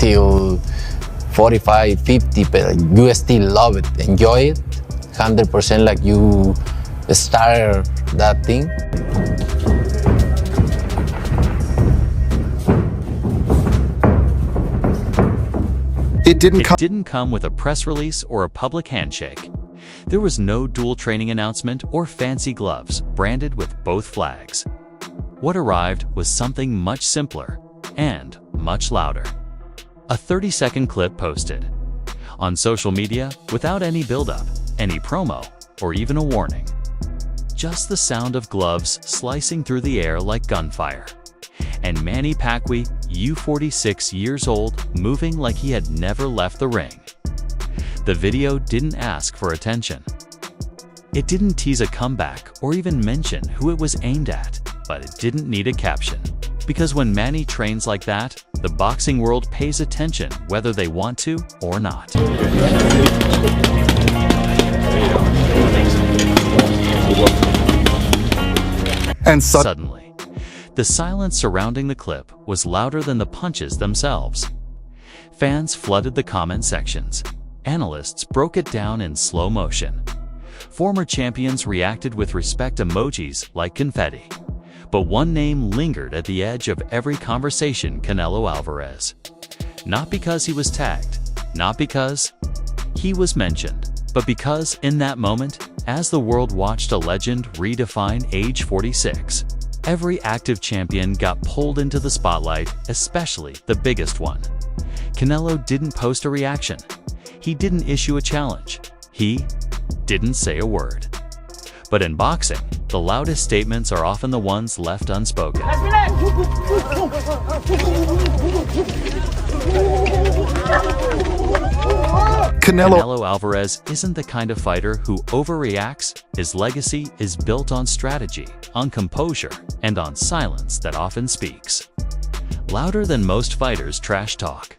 till 45, 50, but you still love it, enjoy it, 100% like you start that thing. It didn't come with a press release or a public handshake. There was no dual training announcement or fancy gloves branded with both flags. What arrived was something much simpler and much louder. A 30-second clip posted on social media without any build-up, any promo, or even a warning. Just the sound of gloves slicing through the air like gunfire. And Manny Pacquiao, 46 years old, moving like he had never left the ring. The video didn't ask for attention. It didn't tease a comeback or even mention who it was aimed at, but it didn't need a caption. Because when Manny trains like that, the boxing world pays attention whether they want to or not. And suddenly, the silence surrounding the clip was louder than the punches themselves. Fans flooded the comment sections. Analysts broke it down in slow motion. Former champions reacted with respect emojis like confetti. But one name lingered at the edge of every conversation: Canelo Alvarez. Not because he was tagged, not because he was mentioned, but because in that moment, as the world watched a legend redefine age 46, every active champion got pulled into the spotlight, especially the biggest one. Canelo didn't post a reaction. He didn't issue a challenge. He didn't say a word. But in boxing, the loudest statements are often the ones left unspoken. Canelo Alvarez isn't the kind of fighter who overreacts. His legacy is built on strategy, on composure, and on silence that often speaks. Louder than most fighters' trash talk.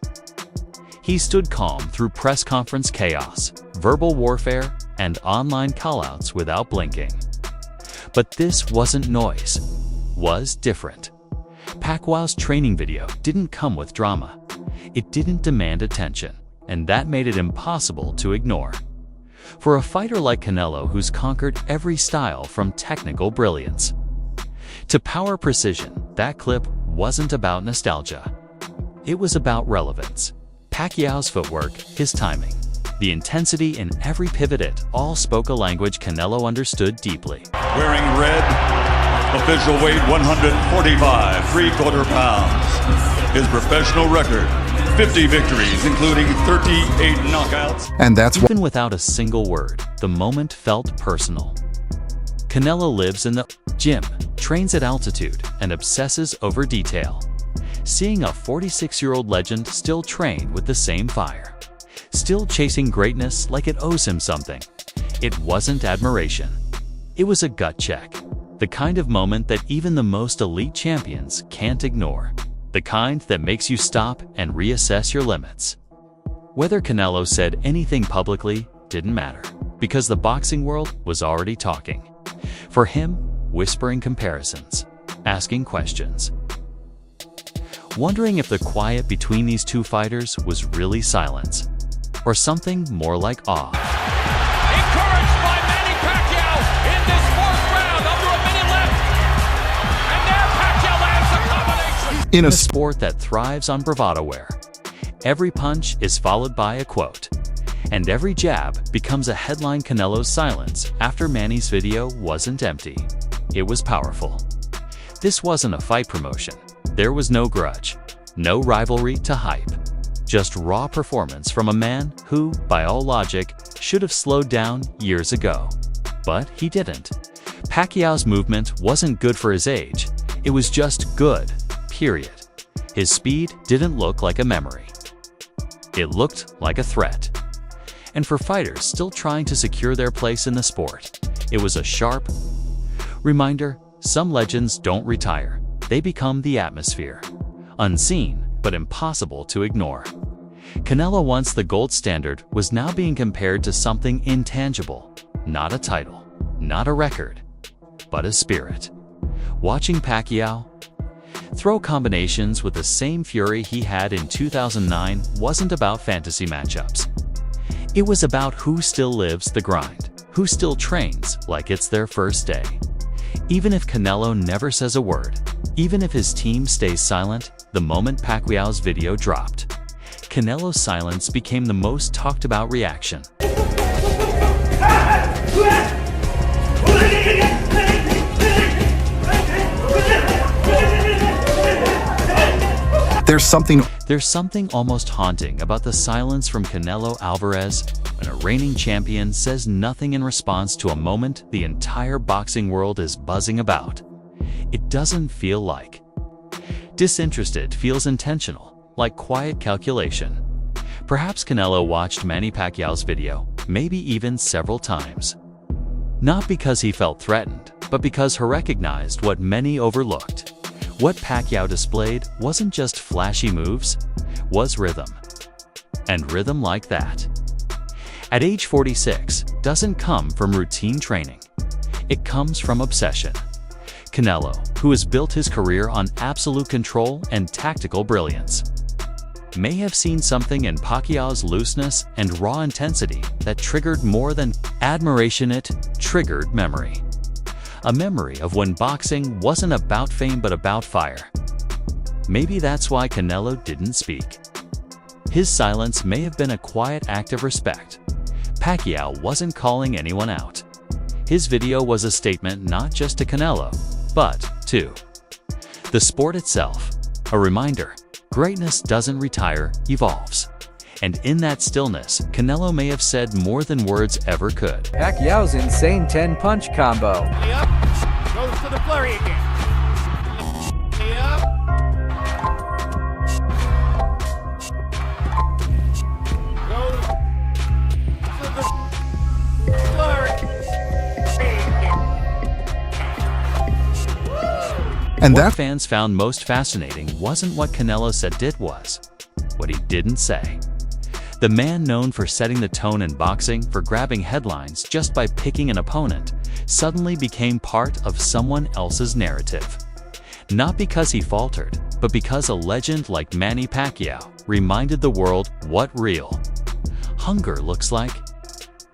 He stood calm through press conference chaos, verbal warfare, and online callouts without blinking. But this wasn't noise, was different. Pacquiao's training video didn't come with drama. It didn't demand attention, and that made it impossible to ignore. For a fighter like Canelo, who's conquered every style from technical brilliance to power precision, that clip wasn't about nostalgia. It was about relevance. Pacquiao's footwork, his timing, the intensity in every pivot, it all spoke a language Canelo understood deeply. Wearing red, official weight 145, 3/4 pounds. His professional record, 50 victories, including 38 knockouts. And that's even without a single word, the moment felt personal. Canelo lives in the gym, trains at altitude, and obsesses over detail. Seeing a 46-year-old legend still train with the same fire, still chasing greatness like it owes him something, it wasn't admiration. It was a gut check. The kind of moment that even the most elite champions can't ignore. The kind that makes you stop and reassess your limits. Whether Canelo said anything publicly didn't matter, because the boxing world was already talking. For him, whispering comparisons, asking questions, wondering if the quiet between these two fighters was really silence, or something more like awe. Encouraged by Manny Pacquiao in this fourth round, under a minute left, and there Pacquiao lands the combination. In a sport that thrives on bravado, where every punch is followed by a quote, and every jab becomes a headline, Canelo's silence after Manny's video wasn't empty. It was powerful. This wasn't a fight promotion. There was no grudge, no rivalry to hype. Just raw performance from a man who, by all logic, should have slowed down years ago. But he didn't. Pacquiao's movement wasn't good for his age. It was just good, period. His speed didn't look like a memory. It looked like a threat. And for fighters still trying to secure their place in the sport, it was a sharp reminder: some legends don't retire. They become the atmosphere. Unseen, but impossible to ignore. Canelo, once the gold standard, was now being compared to something intangible. Not a title, not a record, but a spirit. Watching Pacquiao, Throw combinations with the same fury he had in 2009 wasn't about fantasy matchups. It was about who still lives the grind, who still trains like it's their first day. Even if Canelo never says a word, even if his team stays silent, the moment Pacquiao's video dropped, Canelo's silence became the most talked about reaction. There's something almost haunting about the silence from Canelo Alvarez when a reigning champion says nothing in response to a moment the entire boxing world is buzzing about. It doesn't feel like disinterested, feels intentional, like quiet calculation. Perhaps Canelo watched Manny Pacquiao's video, maybe even several times. Not because he felt threatened, but because he recognized what many overlooked. What Pacquiao displayed wasn't just flashy moves, was rhythm. And rhythm like that, at age 46, doesn't come from routine training. It comes from obsession. Canelo, who has built his career on absolute control and tactical brilliance, may have seen something in Pacquiao's looseness and raw intensity that triggered more than admiration. It triggered memory. A memory of when boxing wasn't about fame but about fire. Maybe that's why Canelo didn't speak. His silence may have been a quiet act of respect. Pacquiao wasn't calling anyone out. His video was a statement not just to Canelo, but to the sport itself. A reminder, greatness doesn't retire, evolves. And in that stillness, Canelo may have said more than words ever could. Pacquiao's insane 10-punch combo. Yep. Goes to the flurry again. Yep. Goes to the flurry. And What that fans found most fascinating wasn't what Canelo said, did was what he didn't say. The man known for setting the tone in boxing, for grabbing headlines just by picking an opponent, suddenly became part of someone else's narrative. Not because he faltered, but because a legend like Manny Pacquiao reminded the world what real hunger looks like.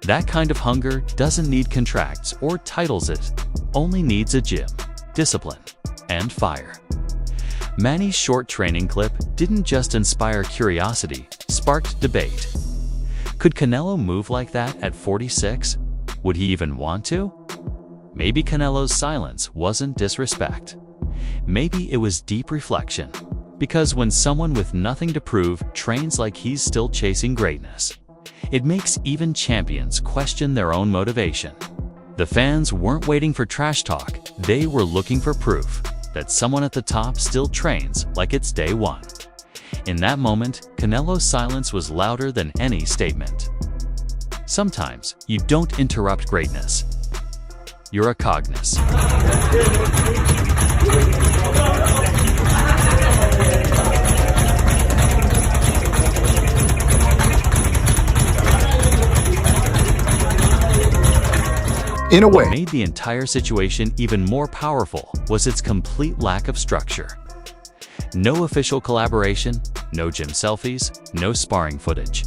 That kind of hunger doesn't need contracts or titles, it only needs a gym, discipline, and fire. Manny's short training clip didn't just inspire curiosity, sparked debate. Could Canelo move like that at 46? Would he even want to? Maybe Canelo's silence wasn't disrespect. Maybe it was deep reflection. Because when someone with nothing to prove trains like he's still chasing greatness, it makes even champions question their own motivation. The fans weren't waiting for trash talk, they were looking for proof that someone at the top still trains like it's day one. In that moment, Canelo's silence was louder than any statement. Sometimes, you don't interrupt greatness. You're a cognizant. in a way What made the entire situation even more powerful was its complete lack of structure. No official collaboration, no gym selfies, no sparring footage.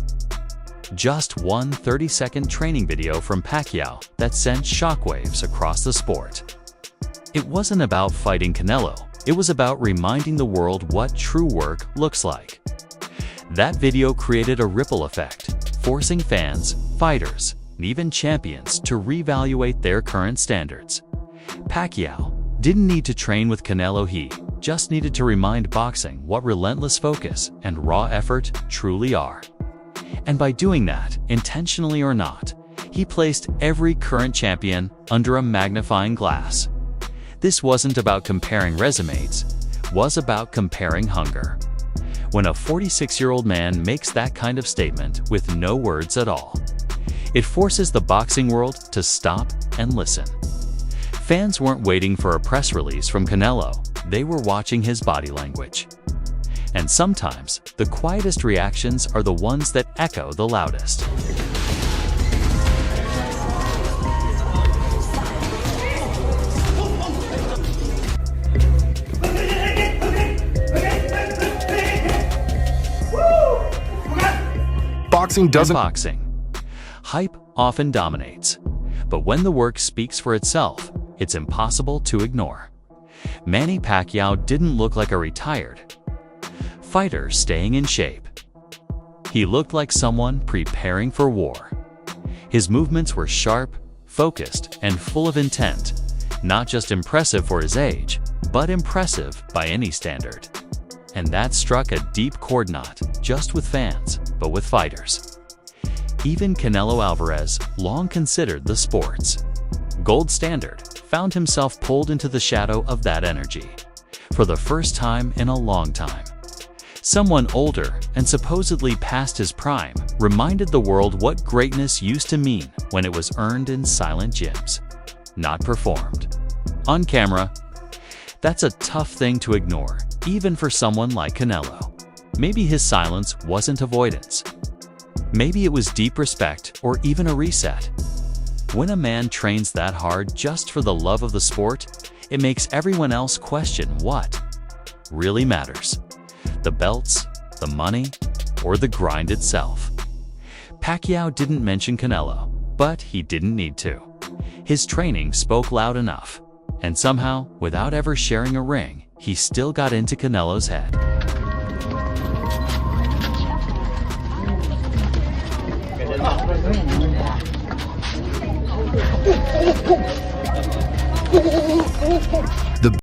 Just one 30-second training video from Pacquiao that sent shockwaves across the sport. It wasn't about fighting Canelo, it was about reminding the world what true work looks like. That video created a ripple effect, forcing fans, fighters, and even champions to reevaluate their current standards. Pacquiao didn't need to train with Canelo, he just needed to remind boxing what relentless focus and raw effort truly are. And by doing that, intentionally or not, he placed every current champion under a magnifying glass. This wasn't about comparing resumes, it was about comparing hunger. When a 46-year-old man makes that kind of statement with no words at all, it forces the boxing world to stop and listen. Fans weren't waiting for a press release from Canelo, they were watching his body language. And sometimes, the quietest reactions are the ones that echo the loudest. boxing doesn't... Boxing. Hype often dominates, but when the work speaks for itself, it's impossible to ignore. Manny Pacquiao didn't look like a retired fighter staying in shape. He looked like someone preparing for war. His movements were sharp, focused, and full of intent, not just impressive for his age, but impressive by any standard. And that struck a deep chord not just with fans, but with fighters. Even Canelo Alvarez, long considered the sport's gold standard, found himself pulled into the shadow of that energy. For the first time in a long time, someone older and supposedly past his prime reminded the world what greatness used to mean when it was earned in silent gyms, not performed on camera. That's a tough thing to ignore, even for someone like Canelo. Maybe his silence wasn't avoidance. Maybe it was deep respect or even a reset. When a man trains that hard just for the love of the sport, it makes everyone else question what really matters: the belts, the money, or the grind itself. Pacquiao didn't mention Canelo, but he didn't need to. His training spoke loud enough, and somehow, without ever sharing a ring, he still got into Canelo's head. The